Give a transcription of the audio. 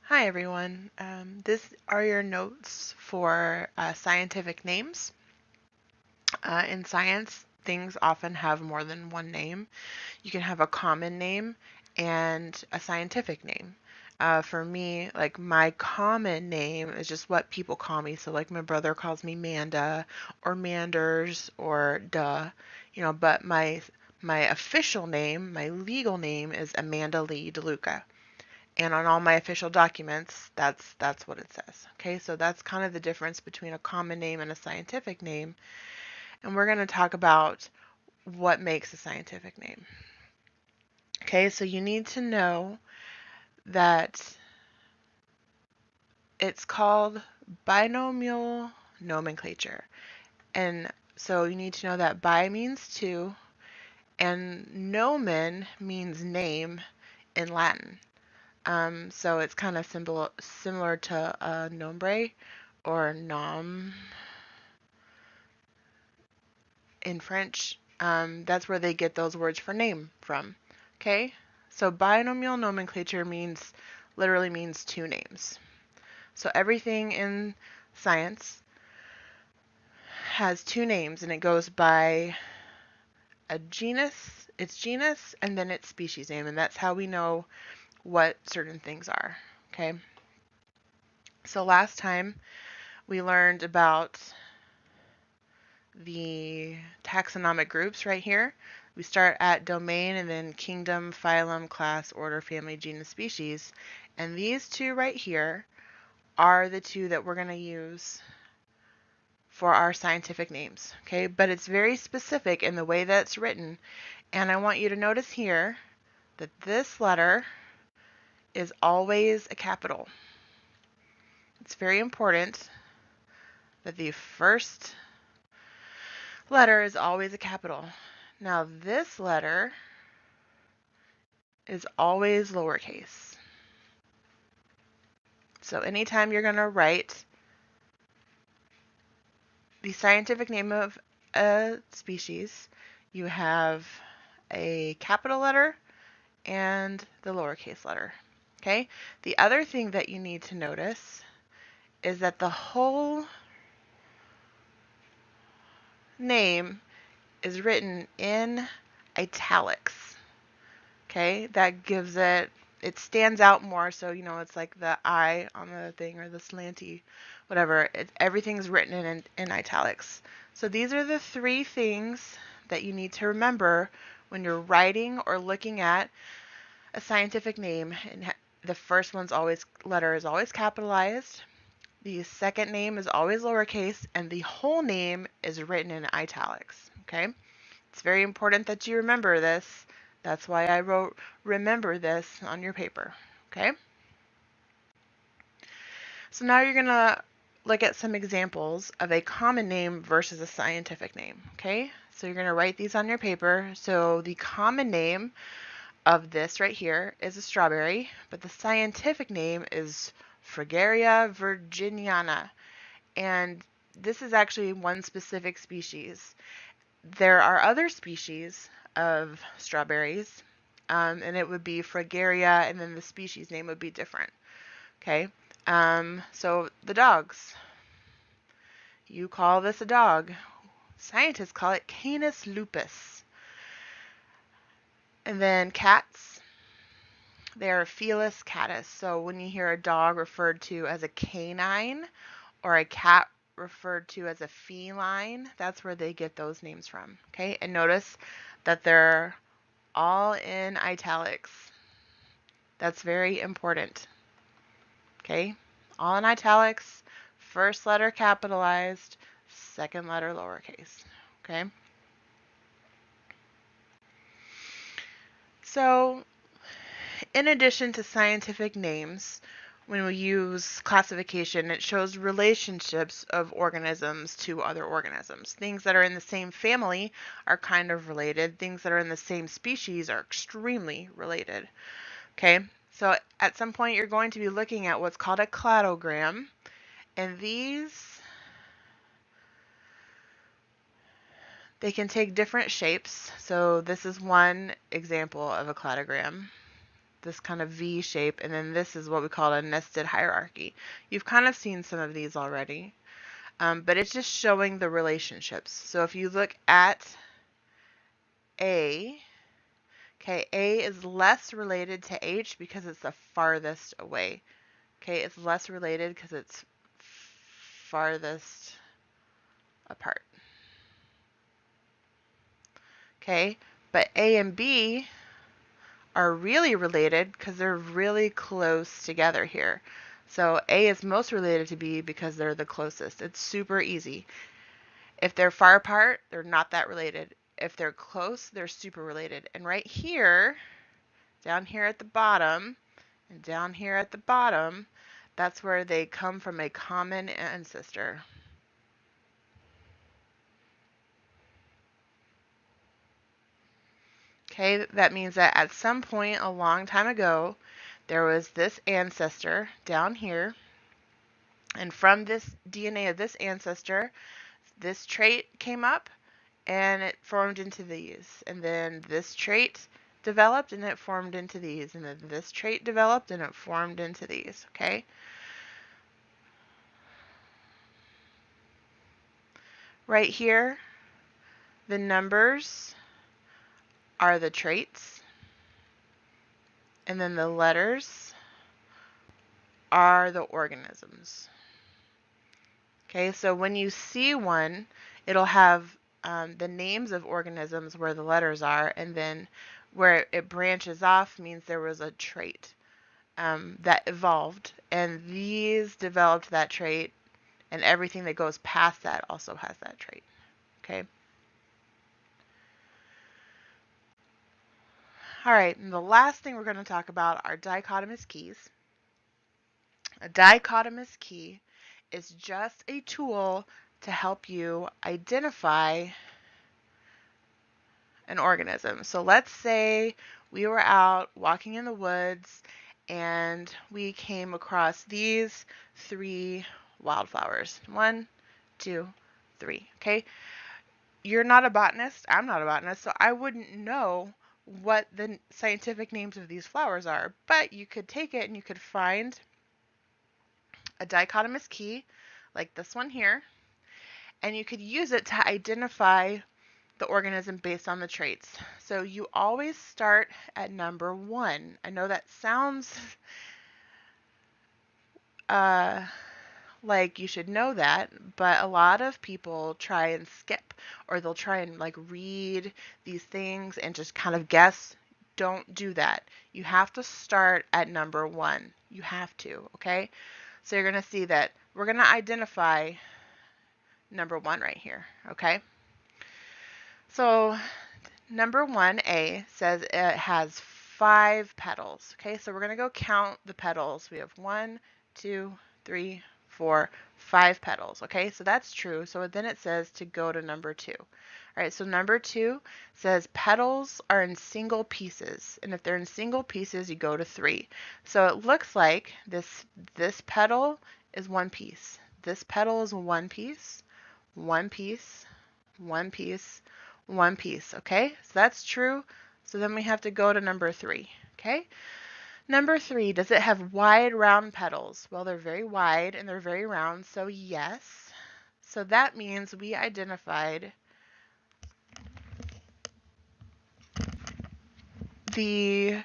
Hi everyone. These are your notes for scientific names. In science, things often have more than one name. You can have a common name and a scientific name. For me, like my common name is just what people call me. So like my brother calls me Manda or Manders or but my official name, my legal name is Amanda Lee DeLuca. And on all my official documents, that's what it says. Okay, so that's kind of the difference between a common name and a scientific name. And we're going to talk about what makes a scientific name. Okay, so you need to know that it's called binomial nomenclature. And so you need to know that bi means two and nomen means name in Latin. So it's kind of similar to nombre or nom in French. That's where they get those words for name from. Okay, so binomial nomenclature literally means two names. So everything in science has two names, and it goes by its genus, and then its species name, and that's how we know what certain things are. Okay, so last time we learned about the taxonomic groups right here. We start at domain and then kingdom, phylum, class, order, family, genus, species. And these two right here are the two that we're going to use for our scientific names. Okay, but it's very specific in the way that it's written. And I want you to notice here that this letter is always a capital. It's very important that the first letter is always a capital. Now this letter is always lowercase. So anytime you're going to write the scientific name of a species, you have a capital letter and the lowercase letter. Okay? The other thing that you need to notice is that the whole name is written in italics. Okay? That gives it stands out more, so it's like the I on the thing or the slanty, whatever. Everything's written in italics. So these are the three things that you need to remember when you're writing or looking at a scientific name. And the first letter is always capitalized. The second name is always lowercase, and the whole name is written in italics. Okay? It's very important that you remember this. That's why I wrote remember this on your paper. Okay? So now you're going to look at some examples of a common name versus a scientific name. Okay? So you're going to write these on your paper. So the common name of this right here is a strawberry, but the scientific name is Fragaria virginiana. And this is actually one specific species. There are other species of strawberries, and it would be Fragaria, and then the species name would be different. Okay, so the dogs. You call this a dog. Scientists call it Canis lupus. And then cats, they are Felis catus. So when you hear a dog referred to as a canine or a cat referred to as a feline, that's where they get those names from. Okay, and notice that they're all in italics. That's very important. Okay, all in italics, first letter capitalized, second letter lowercase. Okay, so in addition to scientific names, when we use classification, it shows relationships of organisms to other organisms. Things that are in the same family are kind of related. Things that are in the same species are extremely related. Okay, so at some point you're going to be looking at what's called a cladogram, and they can take different shapes. So this is one example of a cladogram. this kind of V shape, and then this is what we call a nested hierarchy. You've kind of seen some of these already, but it's just showing the relationships. So if you look at A, okay, A is less related to H because it's the farthest away. Okay, it's less related because it's farthest apart. Okay, but A and B are really related because they're really close together here. So A is most related to B because they're the closest. It's super easy. If they're far apart, they're not that related. If they're close, they're super related. And right here, down here at the bottom, and down here at the bottom, that's where they come from a common ancestor. Okay, that means that at some point a long time ago, there was this ancestor down here, and from this DNA of this ancestor, this trait came up and it formed into these. And then this trait developed and it formed into these. And then this trait developed and it formed into these, okay? Right here, the numbers are the traits, and then the letters are the organisms. Okay, so when you see one, it'll have the names of organisms where the letters are, and then where it branches off means there was a trait that evolved, and these developed that trait, and everything that goes past that also has that trait. Okay. All right, and the last thing we're going to talk about are dichotomous keys. A dichotomous key is just a tool to help you identify an organism. So let's say we were out walking in the woods and we came across these 3 wildflowers. 1, 2, 3. Okay. You're not a botanist. I'm not a botanist, so I wouldn't know what the scientific names of these flowers are. But you could take it and you could find a dichotomous key, like this one here, and you could use it to identify the organism based on the traits. So you always start at number 1. I know that sounds like you should know that, but a lot of people try and skip, or they'll try and like read these things and just kind of guess. Don't do that. You have to start at number 1. You have to, okay? So you're going to see that we're going to identify number 1 right here, okay? So number 1A says it has 5 petals, okay? So we're going to go count the petals. We have 1, 2, 3, 4, 5 petals, okay? So that's true. So then it says to go to number 2. All right, so number 2 says petals are in single pieces, and if they're in single pieces, you go to 3. So it looks like this petal is 1 piece. This petal is 1 piece, 1 piece, 1 piece, 1 piece, okay? So that's true. So then we have to go to number 3, okay? Number 3, does it have wide, round petals? Well, they're very wide and they're very round, so yes. So that means we identified the